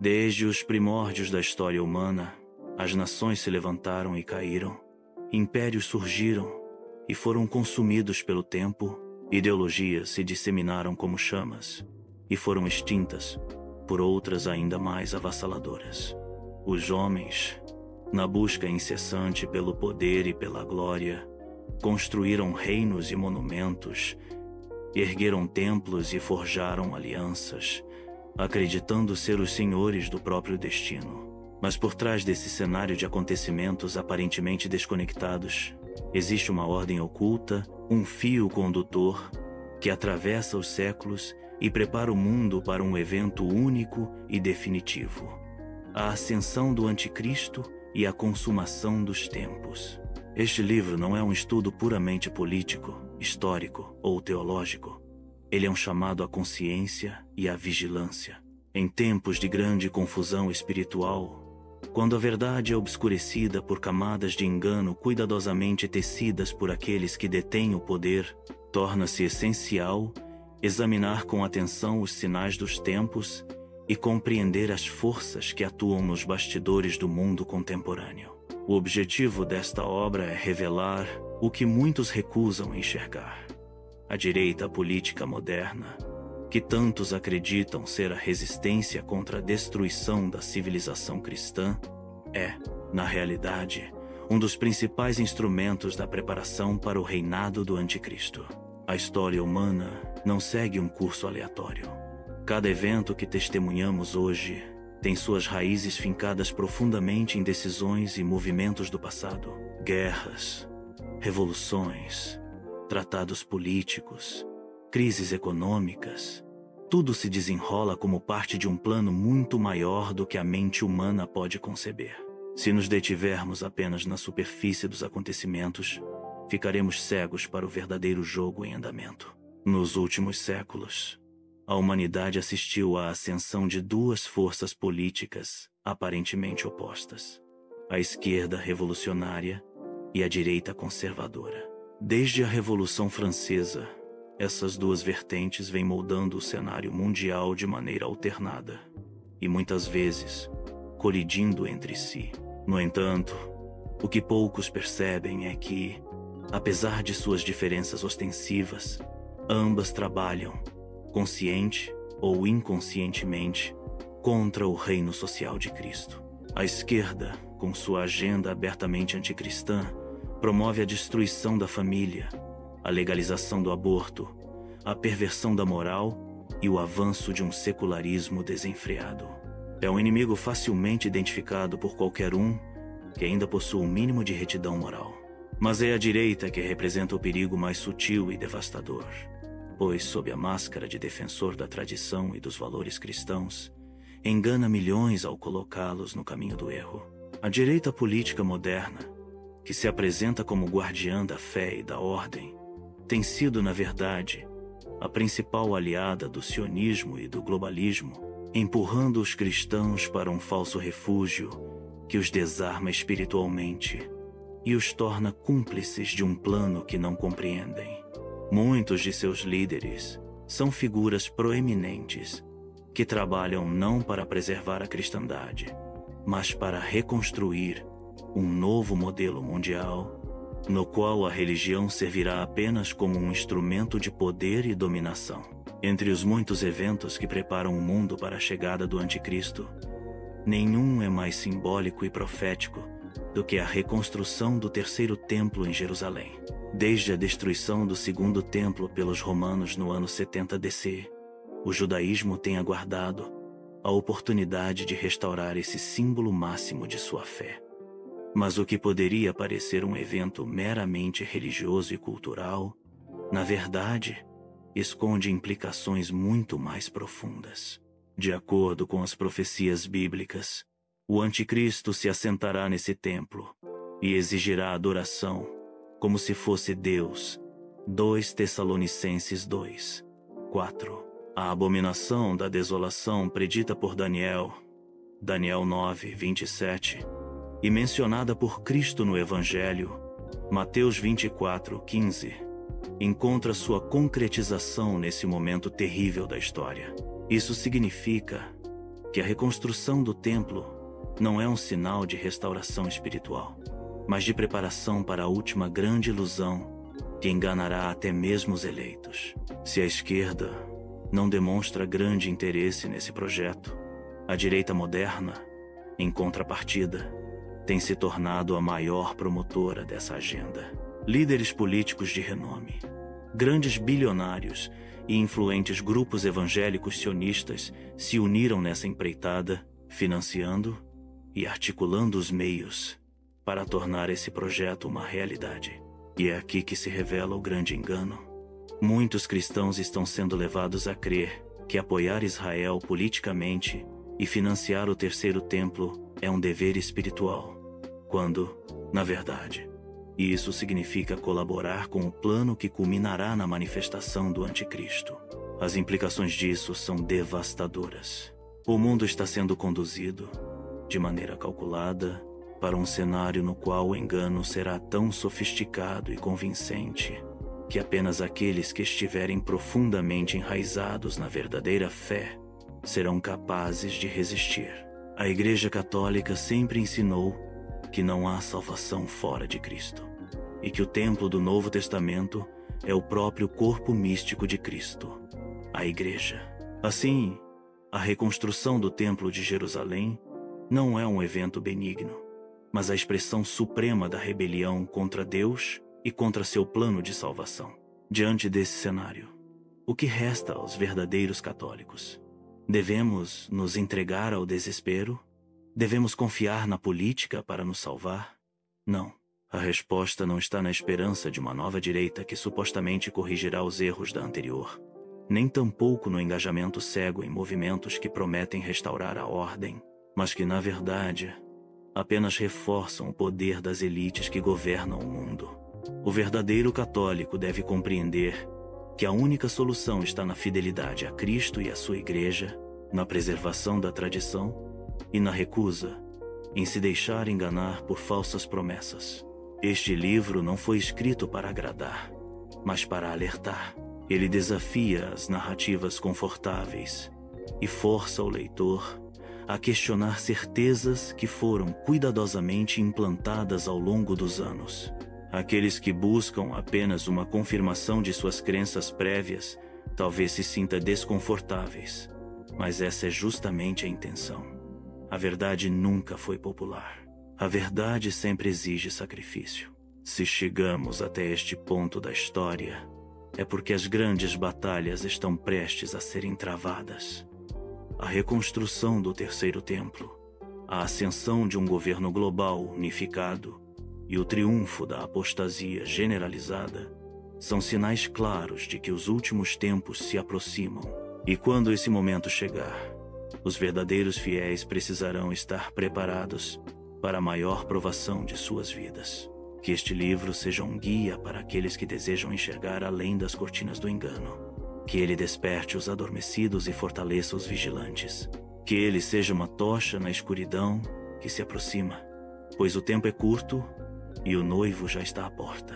Desde os primórdios da história humana, as nações se levantaram e caíram, impérios surgiram e foram consumidos pelo tempo, ideologias se disseminaram como chamas e foram extintas por outras ainda mais avassaladoras. Os homens, na busca incessante pelo poder e pela glória, construíram reinos e monumentos, ergueram templos e forjaram alianças, acreditando ser os senhores do próprio destino. Mas por trás desse cenário de acontecimentos aparentemente desconectados, existe uma ordem oculta, um fio condutor que atravessa os séculos e prepara o mundo para um evento único e definitivo: a ascensão do Anticristo e a consumação dos tempos. Este livro não é um estudo puramente político, histórico ou teológico. Ele é um chamado à consciência e à vigilância. Em tempos de grande confusão espiritual, quando a verdade é obscurecida por camadas de engano cuidadosamente tecidas por aqueles que detêm o poder, torna-se essencial examinar com atenção os sinais dos tempos e compreender as forças que atuam nos bastidores do mundo contemporâneo. O objetivo desta obra é revelar o que muitos recusam enxergar: a direita política moderna, que tantos acreditam ser a resistência contra a destruição da civilização cristã, é, na realidade, um dos principais instrumentos da preparação para o reinado do Anticristo. A história humana não segue um curso aleatório. Cada evento que testemunhamos hoje tem suas raízes fincadas profundamente em decisões e movimentos do passado. Guerras, revoluções, tratados políticos, crises econômicas, tudo se desenrola como parte de um plano muito maior do que a mente humana pode conceber. Se nos detivermos apenas na superfície dos acontecimentos, ficaremos cegos para o verdadeiro jogo em andamento. Nos últimos séculos, a humanidade assistiu à ascensão de duas forças políticas aparentemente opostas: a esquerda revolucionária e a direita conservadora. Desde a Revolução Francesa, essas duas vertentes vêm moldando o cenário mundial de maneira alternada e muitas vezes colidindo entre si. No entanto, o que poucos percebem é que, apesar de suas diferenças ostensivas, ambas trabalham, consciente ou inconscientemente, contra o reino social de Cristo. A esquerda, com sua agenda abertamente anticristã, promove a destruição da família, a legalização do aborto, a perversão da moral e o avanço de um secularismo desenfreado. É um inimigo facilmente identificado por qualquer um que ainda possua um mínimo de retidão moral. Mas é a direita que representa o perigo mais sutil e devastador, pois, sob a máscara de defensor da tradição e dos valores cristãos, engana milhões ao colocá-los no caminho do erro. A direita política moderna, que se apresenta como guardiã da fé e da ordem, tem sido, na verdade, a principal aliada do sionismo e do globalismo, empurrando os cristãos para um falso refúgio que os desarma espiritualmente e os torna cúmplices de um plano que não compreendem. Muitos de seus líderes são figuras proeminentes que trabalham não para preservar a cristandade, mas para reconstruir um novo modelo mundial, no qual a religião servirá apenas como um instrumento de poder e dominação. Entre os muitos eventos que preparam o mundo para a chegada do Anticristo, nenhum é mais simbólico e profético do que a reconstrução do terceiro templo em Jerusalém. Desde a destruição do segundo templo pelos romanos no ano 70 DC, o judaísmo tem aguardado a oportunidade de restaurar esse símbolo máximo de sua fé. Mas o que poderia parecer um evento meramente religioso e cultural, na verdade, esconde implicações muito mais profundas. De acordo com as profecias bíblicas, o Anticristo se assentará nesse templo e exigirá adoração, como se fosse Deus. 2 Tessalonicenses 2, 4. A abominação da desolação predita por Daniel, Daniel 9, 27, e mencionada por Cristo no Evangelho, Mateus 24, 15, encontra sua concretização nesse momento terrível da história. Isso significa que a reconstrução do templo não é um sinal de restauração espiritual, mas de preparação para a última grande ilusão que enganará até mesmo os eleitos. Se a esquerda não demonstra grande interesse nesse projeto, a direita moderna, em contrapartida, tem se tornado a maior promotora dessa agenda. Líderes políticos de renome, grandes bilionários e influentes grupos evangélicos sionistas se uniram nessa empreitada, financiando e articulando os meios para tornar esse projeto uma realidade. E é aqui que se revela o grande engano. Muitos cristãos estão sendo levados a crer que apoiar Israel politicamente e financiar o terceiro templo é um dever espiritual, quando, na verdade, isso significa colaborar com o plano que culminará na manifestação do anticristo. As implicações disso são devastadoras. O mundo está sendo conduzido, de maneira calculada, para um cenário no qual o engano será tão sofisticado e convincente que apenas aqueles que estiverem profundamente enraizados na verdadeira fé serão capazes de resistir. A Igreja Católica sempre ensinou que não há salvação fora de Cristo e que o templo do Novo Testamento é o próprio corpo místico de Cristo, a Igreja. Assim, a reconstrução do Templo de Jerusalém não é um evento benigno, mas a expressão suprema da rebelião contra Deus e contra seu plano de salvação. Diante desse cenário, o que resta aos verdadeiros católicos? Devemos nos entregar ao desespero? Devemos confiar na política para nos salvar? Não. A resposta não está na esperança de uma nova direita que supostamente corrigirá os erros da anterior, nem tampouco no engajamento cego em movimentos que prometem restaurar a ordem, mas que, na verdade, apenas reforçam o poder das elites que governam o mundo. O verdadeiro católico deve compreender que a única solução está na fidelidade a Cristo e a sua Igreja, na preservação da tradição e na recusa em se deixar enganar por falsas promessas. Este livro não foi escrito para agradar, mas para alertar. Ele desafia as narrativas confortáveis e força o leitor a questionar certezas que foram cuidadosamente implantadas ao longo dos anos. Aqueles que buscam apenas uma confirmação de suas crenças prévias talvez se sintam desconfortáveis, mas essa é justamente a intenção. A verdade nunca foi popular. A verdade sempre exige sacrifício. Se chegamos até este ponto da história, é porque as grandes batalhas estão prestes a serem travadas. A reconstrução do terceiro templo, a ascensão de um governo global unificado e o triunfo da apostasia generalizada são sinais claros de que os últimos tempos se aproximam. E quando esse momento chegar, os verdadeiros fiéis precisarão estar preparados para a maior provação de suas vidas. Que este livro seja um guia para aqueles que desejam enxergar além das cortinas do engano. Que ele desperte os adormecidos e fortaleça os vigilantes. Que ele seja uma tocha na escuridão que se aproxima, pois o tempo é curto e o noivo já está à porta.